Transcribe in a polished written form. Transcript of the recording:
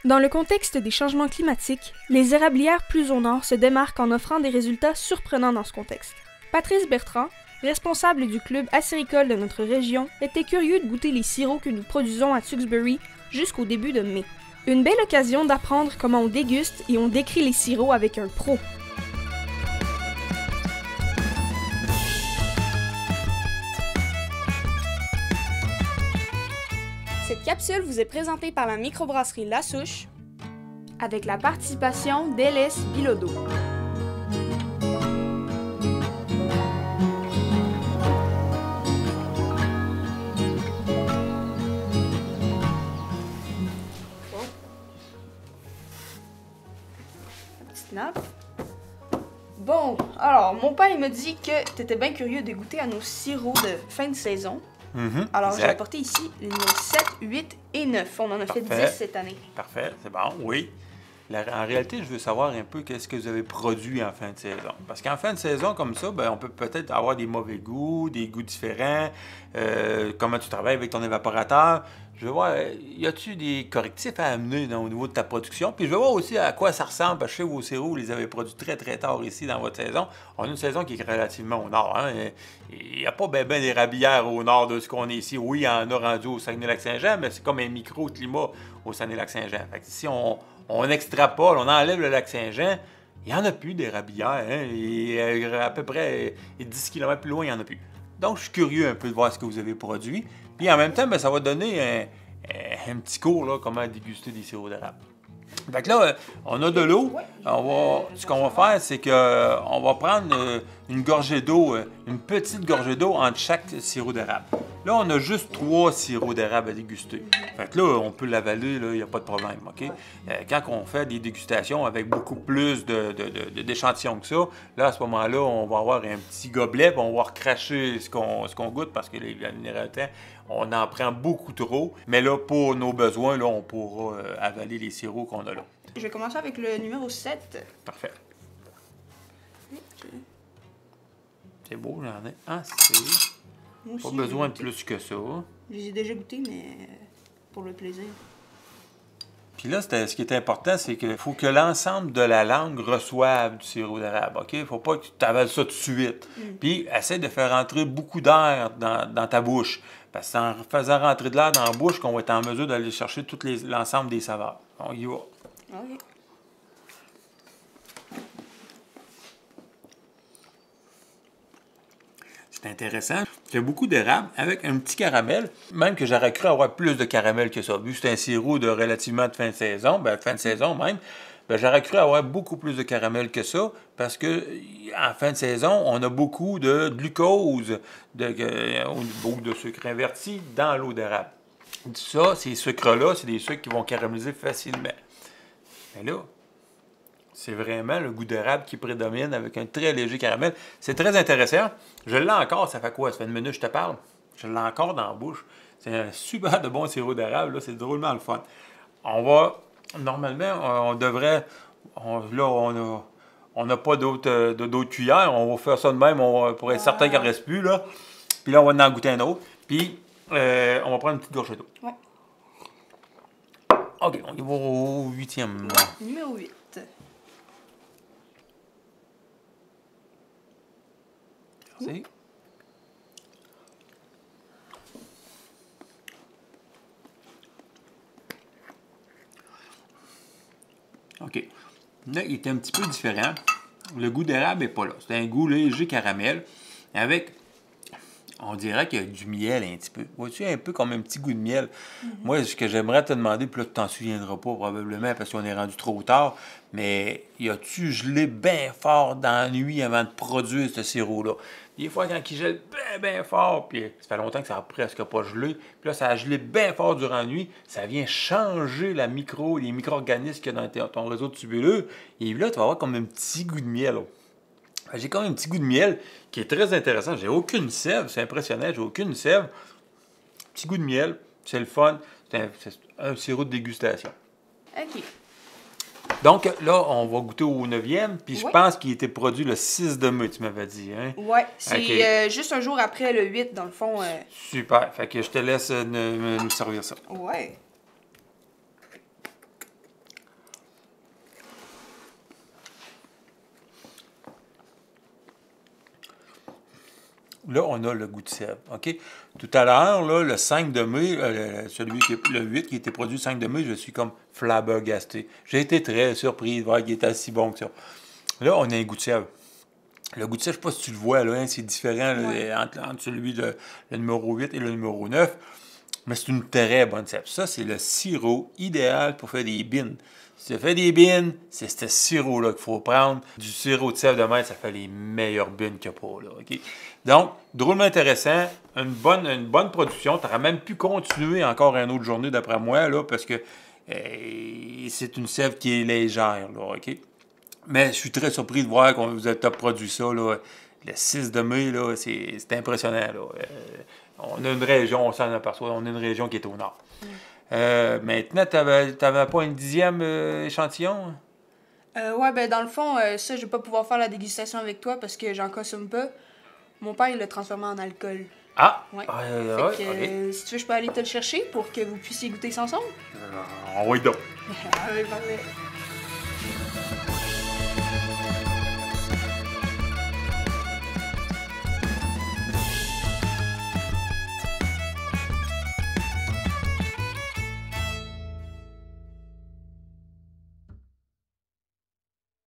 Dans le contexte des changements climatiques, les érablières plus au nord se démarquent en offrant des résultats surprenants dans ce contexte. Patrice Bertrand, responsable du club acéricole de notre région, était curieux de goûter les sirops que nous produisons à Tewksbury jusqu'au début de mai. Une belle occasion d'apprendre comment on déguste et on décrit les sirops avec un pro. Cette capsule vous est présentée par la microbrasserie La Souche avec la participation d'Élès Bilodeau. Bon, alors, mon père il me dit que tu étais bien curieux de goûter à nos sirops de fin de saison. Alors, j'ai apporté ici les numéros 7, 8 et 9. On en a fait 10 cette année. Parfait, c'est bon, oui. En réalité, je veux savoir un peu qu'est-ce que vous avez produit en fin de saison. Parce qu'en fin de saison, comme ça, ben, on peut peut-être avoir des mauvais goûts, des goûts différents. Comment tu travailles avec ton évaporateur. Je veux voir, y a-tu des correctifs à amener au niveau de ta production? Puis je veux voir aussi à quoi ça ressemble. Parce que chez vos sirops, vous les avez produits très, très tard ici dans votre saison. On a une saison qui est relativement au nord. Hein? Il n'y a pas bien d'érablières au nord de ce qu'on est ici. Oui, il y en a rendu au Saguenay-Lac-Saint-Jean, mais c'est comme un micro-climat au Saguenay-Lac-Saint-Jean. Fait que si on extrapole, on enlève le lac Saint-Jean, il n'y en a plus d'érablières. Hein? Et à peu près 10 km plus loin, il n'y en a plus. Donc, je suis curieux un peu de voir ce que vous avez produit. Puis en même temps, ben, ça va donner un petit cours, là, comment déguster des sirops d'érable. Fait que là, on a de l'eau. Ce qu'on va faire, c'est qu'on va prendre une gorgée d'eau, une petite gorgée d'eau entre chaque sirop d'érable. Là, on a juste 3 sirops d'érable à déguster. Fait que là, on peut l'avaler, il n'y a pas de problème, OK? Quand on fait des dégustations avec beaucoup plus d'échantillons que ça, là, à ce moment-là, on va avoir un petit gobelet, puis on va recracher ce qu'on goûte, parce que la minéralité, on en prend beaucoup trop. Mais là, pour nos besoins, là, on pourra avaler les sirops qu'on a là. Je vais commencer avec le numéro 7. Parfait. C'est beau, j'en ai assez. Moi aussi, Pas besoin de plus que ça. Je les ai déjà goûtés, mais pour le plaisir. Puis là, ce qui est important, c'est qu'il faut que l'ensemble de la langue reçoive du sirop d'érable, OK? Il ne faut pas que tu t'avales ça tout de suite. Puis, essaie de faire rentrer beaucoup d'air dans ta bouche. Parce que c'est en faisant rentrer de l'air dans la bouche qu'on va être en mesure d'aller chercher tout l'ensemble des saveurs. On y va. OK. C'est intéressant. Il y a beaucoup d'érable avec un petit caramel, même que j'aurais cru avoir plus de caramel que ça. Vu que c'est un sirop de relativement de fin de saison, fin de saison même, j'aurais cru avoir beaucoup plus de caramel que ça, parce que en fin de saison, on a beaucoup de glucose, beaucoup de sucre inverti dans l'eau d'érable. Ça, ces sucres-là, c'est des sucres qui vont caraméliser facilement. Mais là, c'est vraiment le goût d'érable qui prédomine avec un très léger caramel. C'est très intéressant. Je l'ai encore, ça fait quoi? Ça fait une minute que je te parle. Je l'ai encore dans la bouche. C'est un super de bon sirop d'érable. C'est drôlement le fun. Normalement, on devrait... on n'a pas d'autres cuillères. On va faire ça de même pour être certain qu'il ne reste plus. Là. Puis là, on va en goûter un autre. Puis, on va prendre une petite gorgée d'eau. Ouais. OK, on y va au 8e. Numéro 8. Merci. OK. Là, il est un petit peu différent. Le goût d'érable n'est pas là. C'est un goût léger caramel avec, on dirait qu'il y a du miel un petit peu. Vois-tu, un peu comme un petit goût de miel. Moi, ce que j'aimerais te demander, puis là, tu t'en souviendras pas probablement parce qu'on est rendu trop tard, mais y a-tu gelé bien fort dans la nuit avant de produire ce sirop-là? Des fois, quand il gèle bien fort, puis ça fait longtemps que ça n'a presque pas gelé, puis là, ça a gelé bien fort durant la nuit, ça vient changer les micro-organismes qu'il y a dans ton réseau de tubuleux, et là, tu vas avoir comme un petit goût de miel. J'ai quand même un petit goût de miel qui est très intéressant. J'ai aucune sève, c'est impressionnant, j'ai aucune sève. Petit goût de miel, c'est le fun, c'est un sirop de dégustation. OK. Donc là, on va goûter au 9e, puis je Oui. pense qu'il était produit le 6 de mai, tu m'avais dit. Hein? Oui, c'est OK. juste un jour après le 8, dans le fond. Super, fait que je te laisse nous servir ça. Ouais. là, on a le goût de sève. OK? Tout à l'heure, là, le 5 de mai, le 8 qui était produit le 5 de mai, je suis comme flabbergasté. J'ai été très surpris de voir qu'il était aussi bon que ça. Là, on a un goût de sève. Le goût de sève, je ne sais pas si tu le vois, là, hein, c'est différent là, entre celui de le numéro 8 et le numéro 9. Mais c'est une très bonne sève. Ça, c'est le sirop idéal pour faire des bines. Si tu fais des bines, c'est ce sirop-là qu'il faut prendre. Du sirop de sève de mer, ça fait les meilleures bines qu'il n'y a pas. Là, okay? Donc, drôlement intéressant. Une bonne production. Tu aurais même pu continuer encore une autre journée, d'après moi, là, parce que c'est une sève qui est légère. Là, OK? Mais je suis très surpris de voir qu'on vous a top produit ça. Là, le 6 de mai, là, c'est impressionnant. Là. On a une région, on s'en aperçoit, on a une région qui est au nord. Maintenant, t'avais pas un 10e échantillon? Ouais, ben dans le fond, ça, je vais pas pouvoir faire la dégustation avec toi parce que j'en consomme pas. Mon père, il l'a transformé en alcool. Ah! Ouais. Fait que, OK. si tu veux, je peux aller te le chercher pour que vous puissiez goûter ça ensemble. Oui, donc. Ah oui, parfait.